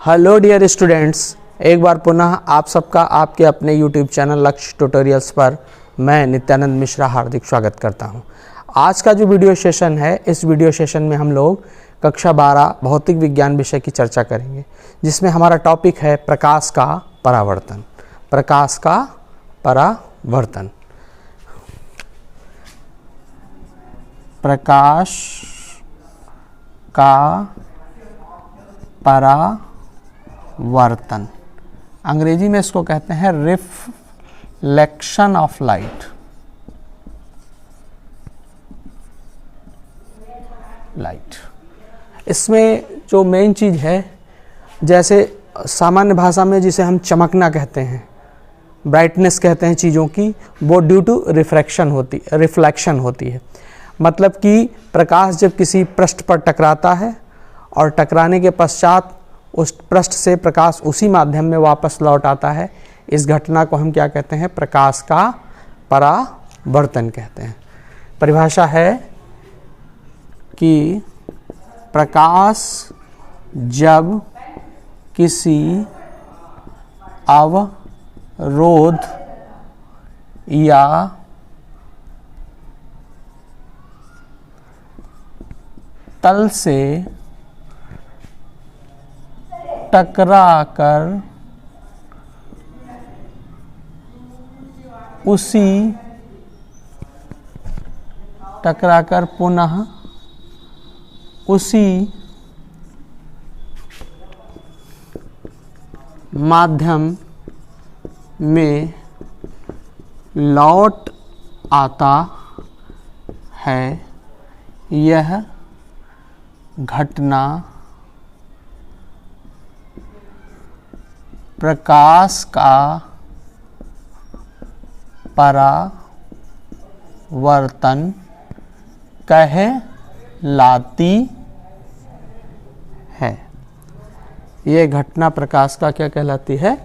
Hello dear students, एक बार पुनः आप सबका आपके अपने यूट्यूब चैनल लक्ष्य ट्यूटोरियल्स पर मैं नित्यानंद मिश्रा हार्दिक स्वागत करता हूं। आज का जो वीडियो सेशन है, इस वीडियो सेशन में हम लोग कक्षा 12 भौतिक विज्ञान विषय की चर्चा करेंगे, जिसमें हमारा टॉपिक है प्रकाश का परावर्तन। प्रकाश का परावर्तन। प्रकाश का परावर्तन, अंग्रेजी में इसको कहते हैं रिफ्लेक्शन ऑफ लाइट। इसमें जो मेन चीज है, जैसे सामान्य भाषा में जिसे हम चमकना कहते हैं, ब्राइटनेस कहते हैं चीज़ों की, वो ड्यू टू रिफ्रैक्शन रिफ्लेक्शन होती है। मतलब कि प्रकाश जब किसी पृष्ठ पर टकराता है और टकराने के पश्चात उस पृष्ठ से प्रकाश उसी माध्यम में वापस लौट आता है, इस घटना को हम क्या कहते हैं? प्रकाश का परावर्तन कहते हैं। परिभाषा है कि प्रकाश जब किसी अवरोध या तल से टकराकर पुनः उसी माध्यम में लौट आता है, यह घटना प्रकाश का परावर्तन कहलाती है। यह घटना प्रकाश का क्या कहलाती है?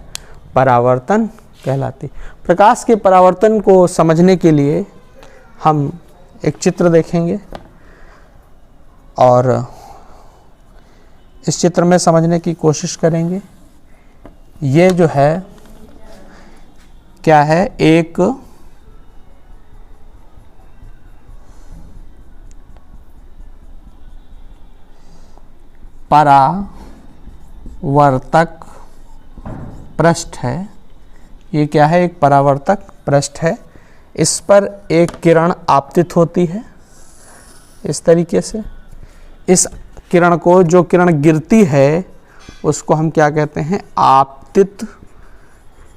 परावर्तन कहलाती। प्रकाश के परावर्तन को समझने के लिए हम एक चित्र देखेंगे और इस चित्र में समझने की कोशिश करेंगे। ये जो है क्या है? एक परावर्तक पृष्ठ है। ये क्या है? एक परावर्तक पृष्ठ है। इस पर एक किरण आपतित होती है इस तरीके से। इस किरण को, जो किरण गिरती है, उसको हम क्या कहते हैं? आपतित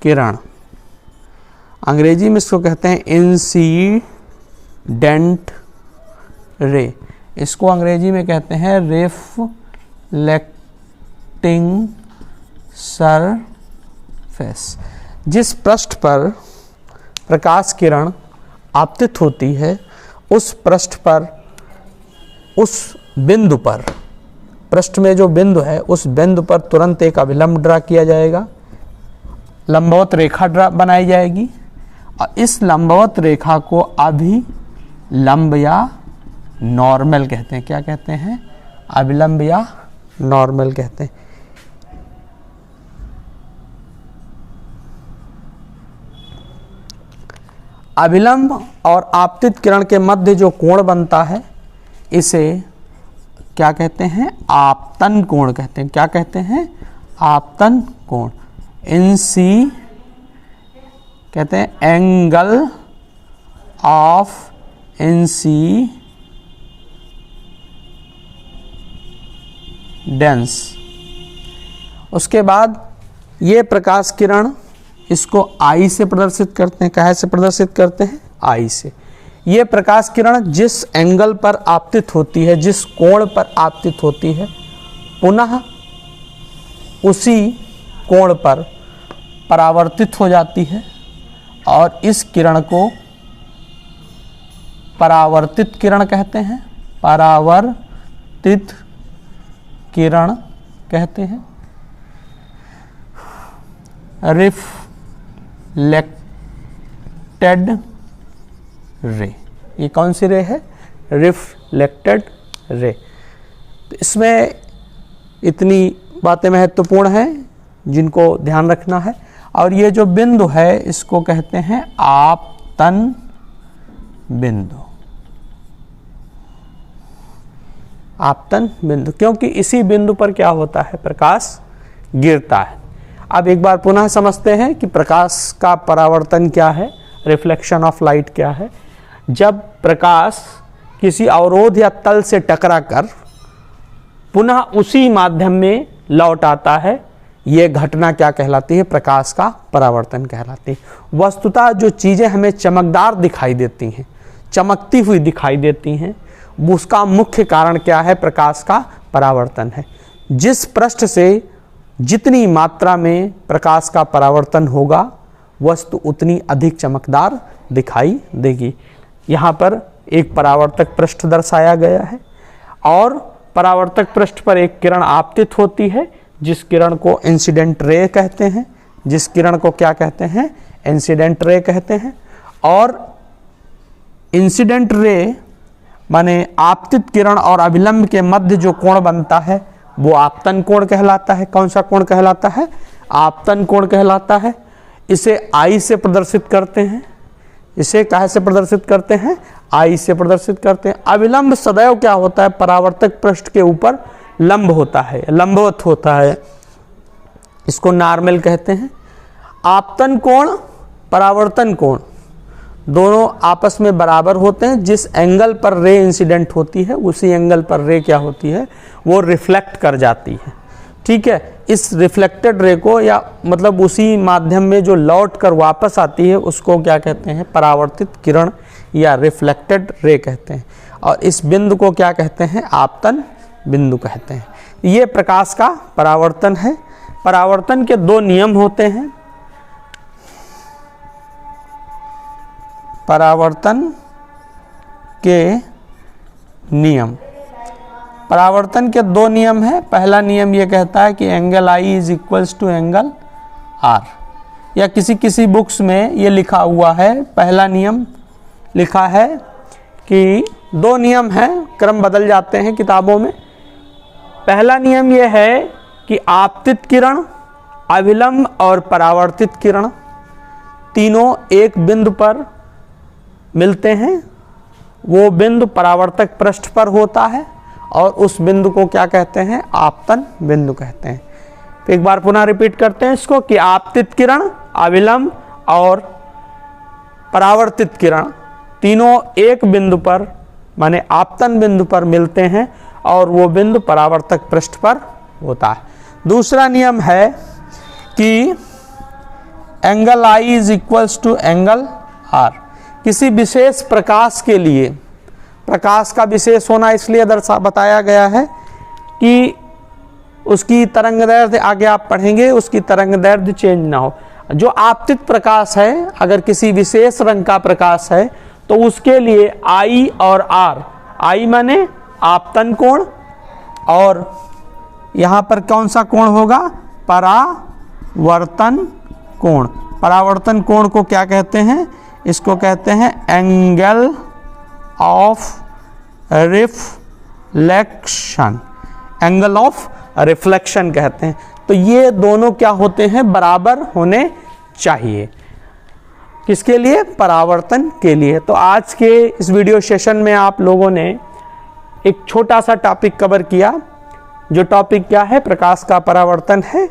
किरण। अंग्रेजी में इसको कहते हैं इंसिडेंट रे। इसको अंग्रेजी में कहते हैं रिफ्लेक्टिंग सरफेस। जिस पृष्ठ पर प्रकाश किरण आपतित होती है, उस पृष्ठ पर, उस बिंदु पर, पृष्ठ में जो बिंदु है, उस बिंदु पर तुरंत एक अभिलंब ड्रा किया जाएगा, लंबवत रेखा बनाई जाएगी, और इस लंबवत रेखा को अभिलंब या नॉर्मल कहते हैं। क्या कहते हैं? अभिलंब या नॉर्मल कहते हैं। अभिलंब और आपतित किरण के मध्य जो कोण बनता है, इसे क्या कहते हैं? आपतन कोण कहते हैं। क्या कहते हैं? आपतन कोण। इंसी कहते हैं एंगल ऑफ इंसिडेंस। उसके बाद ये प्रकाश किरण, इसको आई से प्रदर्शित करते हैं। काहे से प्रदर्शित करते हैं? आई से। ये प्रकाश किरण जिस एंगल पर आपतित होती है, जिस कोण पर आपतित होती है, पुनः उसी कोण पर परावर्तित हो जाती है, और इस किरण को परावर्तित किरण कहते हैं। परावर्तित किरण कहते हैं। Reflected ray. ये कौन सी रे है? Reflected ray. तो इसमें इतनी बातें महत्वपूर्ण हैं जिनको ध्यान रखना है। और ये जो बिंदु है इसको कहते हैं आपतन बिंदु। आपतन बिंदु, क्योंकि इसी बिंदु पर क्या होता है, प्रकाश गिरता है। अब एक बार पुनः समझते हैं कि प्रकाश का परावर्तन क्या है, रिफ्लेक्शन ऑफ लाइट क्या है। जब प्रकाश किसी अवरोध या तल से टकराकर पुनः उसी माध्यम में लौट आता है, यह घटना क्या कहलाती है, प्रकाश का परावर्तन कहलाती है। वस्तुतः जो चीज़ें हमें चमकदार दिखाई देती हैं, चमकती हुई दिखाई देती हैं, उसका मुख्य कारण क्या है, प्रकाश का परावर्तन है। जिस पृष्ठ से जितनी मात्रा में प्रकाश का परावर्तन होगा, वस्तु उतनी अधिक चमकदार दिखाई देगी। यहाँ पर एक परावर्तक पृष्ठ दर्शाया गया है और परावर्तक पृष्ठ पर एक किरण आपतित होती है, जिस किरण को इंसिडेंट रे कहते हैं। जिस किरण को क्या कहते हैं, इंसिडेंट रे कहते हैं। और इंसिडेंट रे माने आपतित किरण और अभिलंब के मध्य जो कोण बनता है वो आपतन कोण कहलाता है। कौन सा कोण कहलाता है, आपतन कोण कहलाता है। इसे आई से प्रदर्शित करते हैं। इसे काहे से प्रदर्शित करते हैं, आई से प्रदर्शित करते हैं। अभिलंब सदैव क्या होता है, परावर्तक पृष्ठ के ऊपर लंब होता है, लंबवत होता है, इसको नॉर्मल कहते हैं। आपतन कोण, परावर्तन कोण दोनों आपस में बराबर होते हैं। जिस एंगल पर रे इंसिडेंट होती है उसी एंगल पर रे क्या होती है, वो रिफ्लेक्ट कर जाती है। ठीक है, इस रिफ्लेक्टेड रे को या मतलब उसी माध्यम में जो लौट कर वापस आती है उसको क्या कहते हैं, परावर्तित किरण या रिफ्लेक्टेड रे कहते हैं। और इस बिंदु को क्या कहते हैं, आपतन बिंदु कहते हैं। ये प्रकाश का परावर्तन है। परावर्तन के दो नियम होते हैं। परावर्तन के नियम, परावर्तन के दो नियम है। पहला नियम ये कहता है कि angle i is equals to angle r, या किसी बुक्स में ये लिखा हुआ है, पहला नियम लिखा है कि दो नियम हैं, क्रम बदल जाते हैं किताबों में। पहला नियम ये है कि आपतित किरण, अभिलंब और परावर्तित किरण तीनों एक बिंदु पर मिलते हैं। वो बिंदु परावर्तक पृष्ठ पर होता है और उस बिंदु को क्या कहते हैं, आपतन बिंदु कहते हैं। तो एक बार पुनः रिपीट करते हैं इसको कि आपतित किरण, अभिलंब और परावर्तित किरण तीनों एक बिंदु पर माने आपतन बिंदु पर मिलते हैं और वो बिंदु परावर्तक पृष्ठ पर होता है। दूसरा नियम है कि angle i is equals to angle r. किसी विशेष प्रकाश के लिए, प्रकाश का विशेष होना इसलिए बताया गया है कि उसकी तरंग दैर्ध्य, आगे आप पढ़ेंगे, उसकी तरंग दैर्ध्य चेंज ना हो। जो आपतित प्रकाश है, अगर किसी विशेष रंग का प्रकाश है तो उसके लिए आई और आर, आई माने आपतन कोण और यहाँ पर कौन सा कोण होगा, परावर्तन कोण। परावर्तन कोण को क्या कहते हैं, इसको कहते हैं angle of reflection, angle of reflection कहते हैं। तो ये दोनों क्या होते हैं, बराबर होने चाहिए। किसके लिए, परावर्तन के लिए। तो आज के इस वीडियो सेशन में आप लोगों ने एक छोटा सा टॉपिक कवर किया। जो टॉपिक क्या है, प्रकाश का परावर्तन है।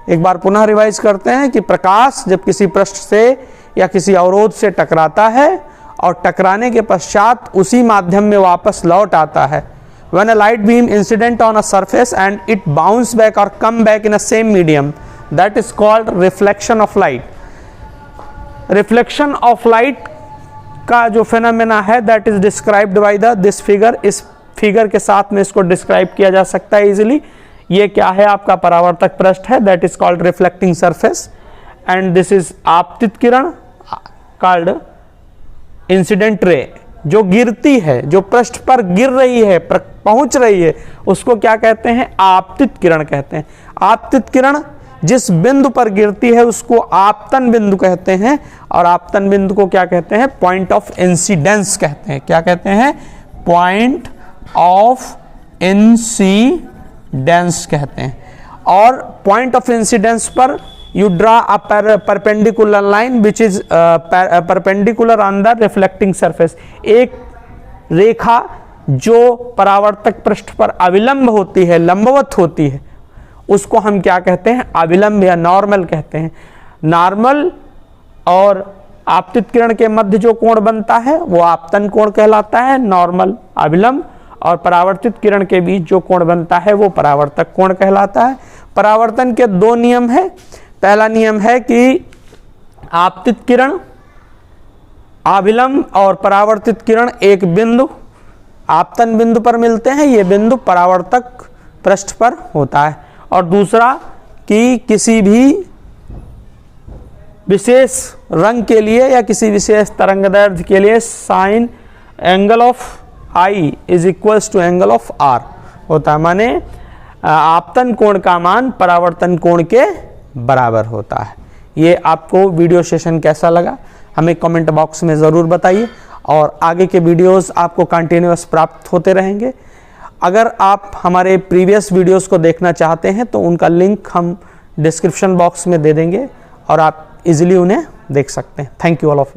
एक बार पुनः रिवाइज करते हैं कि प्रकाश जब किसी पृष्ठ से या किसी अवरोध से टकराता है और टकराने के पश्चात उसी माध्यम में वापस लौट आता है। When a light beam incident on a surface and it bounce back or come back in a same medium, that is called reflection of light. Reflection of light का जो phenomena है that is described by this figure, इस figure के साथ में इसको describe किया जा सकता है इजीली। ये क्या है, आपका परावर्तक पृष्ठ है, that is called reflecting surface, and this is आपतित किरण called incident ray, जो गिरती है, जो पृष्ठ पर गिर रही है, पहुंच रही है, उसको क्या कहते हैं, आपतित किरण कहते हैं। आपतित किरण जिस बिंदु पर गिरती है उसको आपतन बिंदु कहते हैं और आपतन बिंदु को क्या कहते हैं, पॉइंट ऑफ इंसिडेंस कहते हैं। क्या कहते हैं, पॉइंट ऑफ इंसिडेंस कहते हैं। और पॉइंट ऑफ इंसिडेंस पर you draw a perpendicular line which is perpendicular on the reflecting surface. एक रेखा जो परावर्तक पृष्ठ पर अविलंब होती है, लंबवत होती है, उसको हम क्या कहते हैं? अविलंब या नॉर्मल कहते हैं। नॉर्मल और आपतित किरण के मध्य जो कोण बनता है वो आपतन कोण कहलाता है, नॉर्मल अविलंब, और परावर्तित किरण के बीच जो कोण बनता है वो परावर्तक कोण कहलाता है। परावर्तन के दो नियम है। पहला नियम है कि आपतित किरण, अविलंब और परावर्तित किरण एक बिंदु आपतन बिंदु पर मिलते हैं, ये बिंदु परावर्तक पृष्ठ पर होता है। और दूसरा कि किसी भी विशेष रंग के लिए या किसी विशेष तरंगदैर्घ्य के लिए sine angle of i is equals to angle of r होता है, माने आपतन कोण का मान परावर्तन कोण के बराबर होता है। ये आपको वीडियो सेशन कैसा लगा हमें कमेंट बॉक्स में ज़रूर बताइए, और आगे के वीडियोस आपको कंटिन्यूअस प्राप्त होते रहेंगे। अगर आप हमारे प्रीवियस वीडियोस को देखना चाहते हैं तो उनका लिंक हम डिस्क्रिप्शन बॉक्स में दे देंगे और आप इजीली उन्हें देख सकते हैं। Thank you all of you.